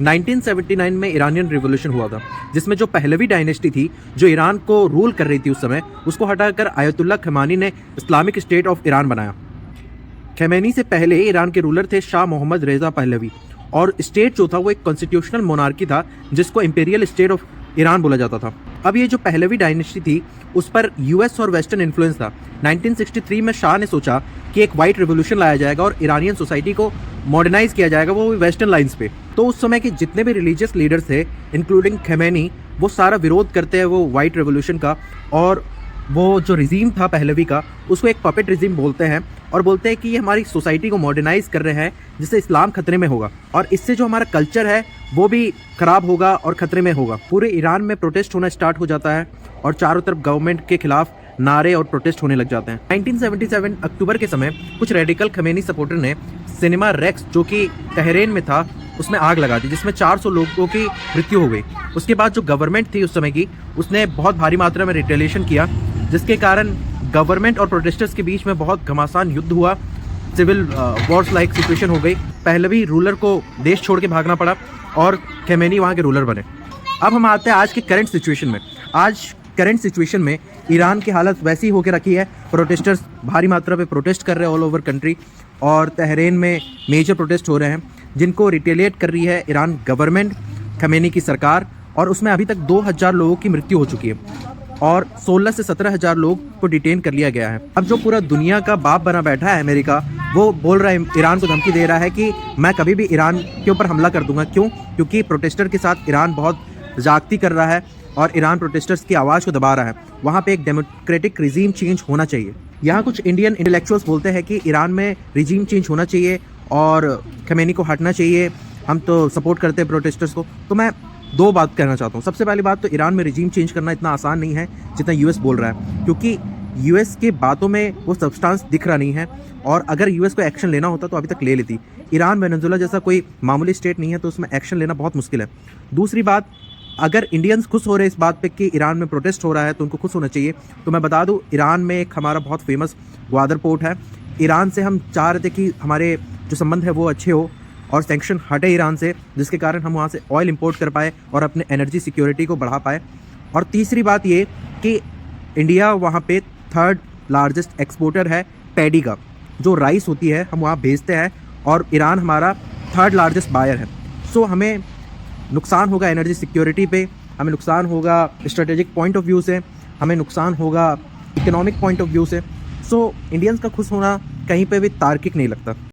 1979 में Iranian revolution हुआ था, जिसमें जो पहलवी डायनेस्टी थी जो ईरान को रूल कर रही थी उस समय, उसको हटाकर आयतुल्ला खमेनी ने इस्लामिक स्टेट ऑफ ईरान बनाया। खमेनी से पहले ईरान के रूलर थे शाह मोहम्मद रेजा पहलवी, और स्टेट जो था वो एक कॉन्स्टिट्यूशनल मोनार्की था जिसको इंपीरियल स्टेट ऑफ ईरान बोला जाता था। अब ये जो पहलवी डायनेस्टी थी उस पर यूएस और वेस्टर्न इन्फ्लुएंस था। 1963 में शाह ने सोचा कि एक वाइट रिवोल्यूशन लाया जाएगा और ईरानियन सोसाइटी को मॉडर्नाइज किया जाएगा, वो भी वेस्टर्न लाइंस पे। तो उस समय के जितने भी रिलीजियस लीडर्स थे इंक्लूडिंग खमेनी, वो सारा विरोध करते हैं वो वाइट रिवोल्यूशन का, और वो जो रिजीम था पहलवी का उसको एक पपेट रिजीम बोलते हैं, और बोलते हैं कि ये हमारी सोसाइटी को मॉडर्नाइज कर रहे हैं जिससे इस्लाम खतरे में होगा और इससे जो हमारा कल्चर है वो भी ख़राब होगा और ख़तरे में होगा। पूरे ईरान में प्रोटेस्ट होना स्टार्ट हो जाता है और चारों तरफ गवर्नमेंट के खिलाफ नारे और प्रोटेस्ट होने लग जाते हैं। 1977 अक्टूबर के समय कुछ रेडिकल खमेनी सपोर्टर ने सिनेमा रेक्स जो कि तहरीन में था उसमें आग लगा दी, जिसमें 400 लोगों की मृत्यु हो गई। उसके बाद जो गवर्नमेंट थी उस समय की, उसने बहुत भारी मात्रा में रिटेलिएशन किया, जिसके कारण गवर्नमेंट और प्रोटेस्टर्स के बीच में बहुत घमासान युद्ध हुआ। सिविल वॉर्स लाइक सिचुएशन हो गई। पहलवी रूलर को देश छोड़ के भागना पड़ा और खमेनी वहाँ के रूलर बने। अब हम आते हैं आज के करंट सिचुएशन में। आज करंट सिचुएशन में ईरान की हालत वैसी होकर रखी है, प्रोटेस्टर्स भारी मात्रा पे प्रोटेस्ट कर रहे हैं ऑल ओवर कंट्री, और तहरीन में मेजर प्रोटेस्ट हो रहे हैं जिनको रिटेलिएट कर रही है ईरान गवर्नमेंट, खमेनी की सरकार, और उसमें अभी तक 2000 लोगों की मृत्यु हो चुकी है और 16 से 17,000 लोग को डिटेन कर लिया गया है। अब जो पूरा दुनिया का बाप बना बैठा है अमेरिका, वो बोल रहा है, ईरान को धमकी दे रहा है कि मैं कभी भी ईरान के ऊपर हमला कर दूंगा। क्यों? क्योंकि प्रोटेस्टर के साथ ईरान बहुत ज़्यादती कर रहा है और ईरान प्रोटेस्टर्स की आवाज़ को दबा रहा है। वहाँ पे एक डेमोक्रेटिक रिजीम चेंज होना चाहिए। यहाँ कुछ इंडियन इंटेलेक्चुअल्स बोलते हैं कि ईरान में रिजीम चेंज होना चाहिए और खमेनी को हटना चाहिए, हम तो सपोर्ट करते हैं प्रोटेस्टर्स को। तो मैं दो बात कहना चाहता हूँ। सबसे पहली बात तो ईरान में रिजीम चेंज करना इतना आसान नहीं है जितना यूएस बोल रहा है, क्योंकि यूएस के बातों में वो सब्सटेंस दिख रहा नहीं है, और अगर यूएस को एक्शन लेना होता तो अभी तक ले लेती। ईरान वेनेजुएला जैसा कोई मामूली स्टेट नहीं है, तो उसमें एक्शन लेना बहुत मुश्किल है। दूसरी बात, अगर इंडियंस खुश हो रहे हैं इस बात पे कि ईरान में प्रोटेस्ट हो रहा है तो उनको खुश होना चाहिए। तो मैं बता दूं, ईरान में एक हमारा बहुत फेमस ग्वादर पोर्ट है। ईरान से हम चाह रहे थे कि हमारे जो संबंध है वो अच्छे हो और सैंक्शन हटे ईरान से, जिसके कारण हम वहाँ से ऑयल इंपोर्ट कर पाए और अपने एनर्जी सिक्योरिटी को बढ़ा पाए। और तीसरी बात ये कि इंडिया वहाँ पे 3rd लार्जेस्ट एक्सपोर्टर है पैडी का, जो राइस होती है हम वहाँ भेजते हैं, और ईरान हमारा 3rd लार्जेस्ट बायर है। सो हमें नुकसान होगा एनर्जी सिक्योरिटी पे, हमें नुकसान होगा स्ट्रेटेजिक पॉइंट ऑफ व्यू से, हमें नुकसान होगा इकोनॉमिक पॉइंट ऑफ व्यू से। सो इंडियंस का खुश होना कहीं पे भी तार्किक नहीं लगता।